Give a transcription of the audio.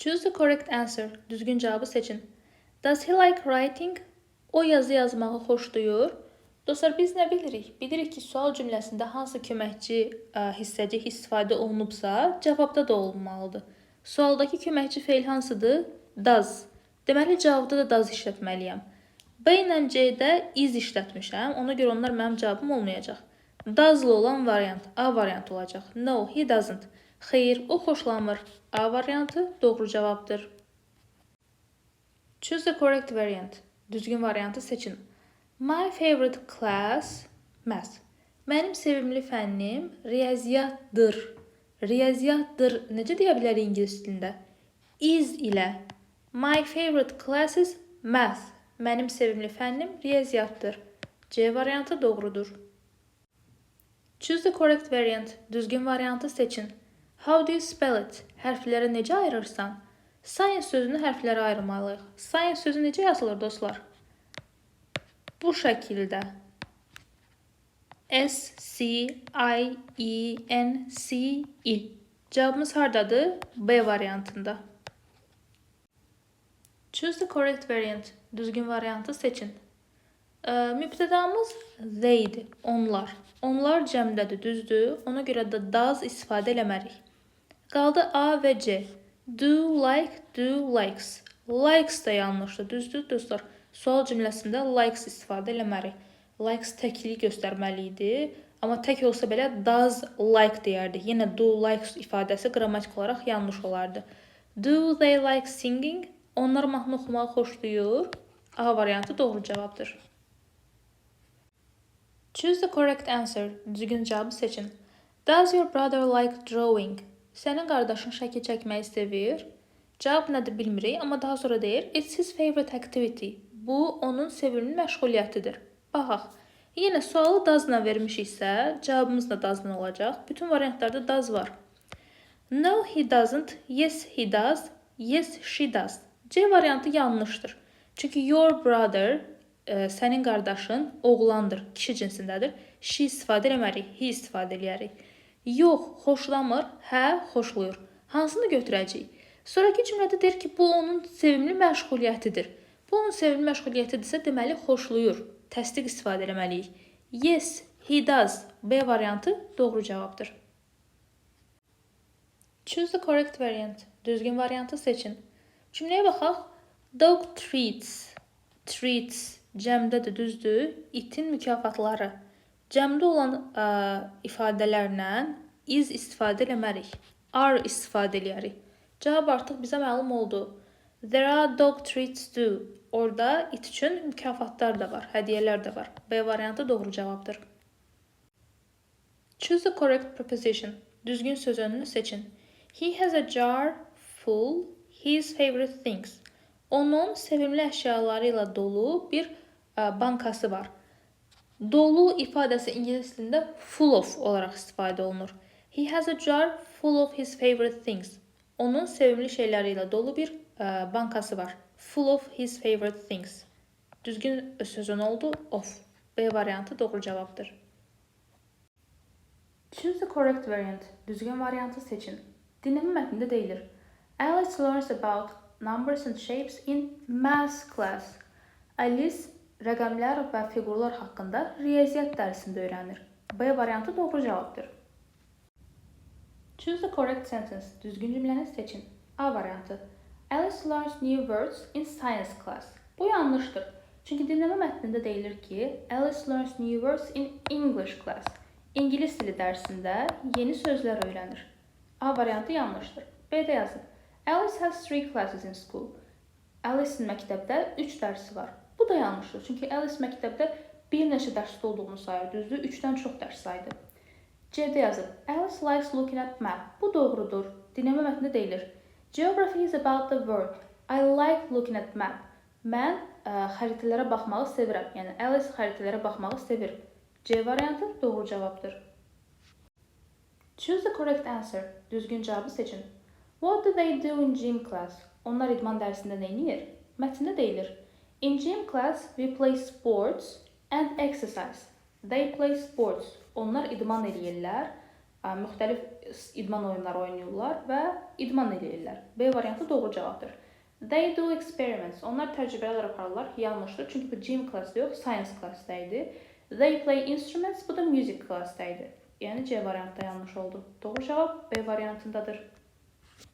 Choose the correct answer. Düzgün cevabı seçin. Does he like writing? O yazı yazmağı xoşlayır. Dostlar, biz nə bilirik? Bilirik ki, sual cümləsində hansı köməkçi hissəcik istifadə olunubsa, cavabda da olmalıdır. Sualdakı köməkçi feil hansıdır? Does. Deməli, cavabda da does işlətməliyəm. B ilə C-də is işlətmişəm. Ona görə onlar mənim cavabım olmayacaq. Does-lı olan variant A variantı olacaq. No, he doesn't. Xeyr, o xoşlamır. A variantı doğru cavabdır. Choose the correct variant. Düzgün variantı seçin. My favorite class, math. Mənim sevimli fənnim riyaziyyatdır. Riyaziyyatdır. Necə deyə bilərik ingilis dilində? Is ilə. My favorite class is math. Mənim sevimli fənnim riyaziyyatdır. C variantı doğrudur. Choose the correct variant. Düzgün variantı seçin. How do you spell it? Hərfləri necə ayırırsan? Science sözünü hərflərə ayırmalıyıq. Science sözü necə yazılır dostlar? Bu şəkildə. S-C-I-E-N-C-E. Cavabımız hardadır? B variantında. Choose the correct variant. Düzgün variantı seçin. Mübtədamız they'dir. Onlar. Onlar cəmdədir, düzdür. Ona görə də does istifadə eləmərik. Qaldı A və C. Do, like, do, likes. Likes da yanlışdır, düzdür dostlar. Sual cümləsində likes istifadə eləmərik. Likes təkliyi göstərməli idi. Amma tək olsa belə does like deyərdik. Yenə do, likes ifadəsi qrammatik olaraq yanlış olardı. Do they like singing? Onlar mahnı oxumağı xoşlayır. A variantı doğru cavabdır. Choose the correct answer. Düzgün cavabı seçin. Does your brother like drawing? Sənin qardaşın şəkil çəkməyi sevir. Cavab nədir bilmirik, amma daha sonra deyir. It's his favorite activity. Bu, onun sevimli məşğuliyyətidir. Baxaq. Yenə sualı does-la vermişiksə, cavabımız da does-la olacaq. Bütün variantlarda does var. No, he doesn't. Yes, he does. Yes, she does. C variantı yanlışdır. Çünki your brother, sənin qardaşın oğlandır, kişi cinsindədir. She istifadə eləmərik, he istifadə eləyərik. Yox, xoşlamır, hə, xoşlayır. Hansını götürəcəyik? Sonraki cümlədə deyir ki, bu onun sevimli məşğuliyyətidir. Bu onun sevimli məşğuliyyətidirsə, deməli xoşlayır. Təsdiq istifadə eləməliyik. Yes, he does. B variantı doğru cavabdır. Choose the correct variant. Düzgün variantı seçin. Cümləyə baxaq. Dog treats. Treats cəmdədir, düzdür. İtin mükafatları. Cəmdə olan ifadələrlə is istifadə eləmərik. Are istifadə eləyərik. Cavab artıq bizə məlum oldu. There are dog treats too. Orada it üçün mükafatlar da var, hədiyyələr də var. B variantı doğru cavabdır. Choose the correct preposition. Düzgün söz önünü seçin. He has a jar full his favorite things. Onun sevimli əşyaları ilə dolu bir bankası var. Dolu ifadəsi ingilis dilində full of olaraq istifadə olunur. He has a jar full of his favorite things. Onun sevimli şeyləri ilə dolu bir bankası var. Full of his favorite things. Düzgün sözün oldu of. B variantı doğru cavabdır. Choose the correct variant. Düzgün variantı seçin. Dinləmə mətnində deyilir. Alice learns about numbers and shapes in math class. Alice rəqəmlər və fiqurlar haqqında riyaziyyat dərsində öyrənir. B variantı doğru cavabdır. Choose the correct sentence. Düzgün cümləni seçin. A variantı. Alice learns new words in science class. Bu yanlışdır. Çünki dinləmə mətnində deyilir ki, Alice learns new words in English class. İngilis dili dərsində yeni sözlər öyrənir. A variantı yanlışdır. B-də yazın. Alice has 3 classes in school. Alice'in məktəbdə 3 dərsi var. Bu da yanlışdır. Çünki Alice məktəbdə bir neçə dərsdə olduğunu sayır, düzdür? 3-dən çox dərs saydı. C-də yazın. Alice likes looking at map. Bu doğrudur. Dinləmə mətnində deyilir. Geography is about the world. I like looking at map. Mən xəritələrə baxmağı sevirəm. Yəni, Alice xəritələrə baxmağı sevir. C variantı doğru cavabdır. Choose the correct answer. Düzgün cavabı seçin. What do they do in gym class? Onlar idman dərsində nə edir? Mətndə deyilir. In gym class, we play sports and exercise. They play sports. Onlar idman eləyirlər müxtəlif idman oyunları oynayırlar və idman eləyirlər. B variantı doğru cavabdır. They do experiments. Onlar təcrübələr aparırlar. Yanlışdır, çünki bu gym klassda yox, science klassda idi. They play instruments. Bu da music klassda idi. Yəni C variantı da yanlış oldu. Doğru cavab B variantındadır.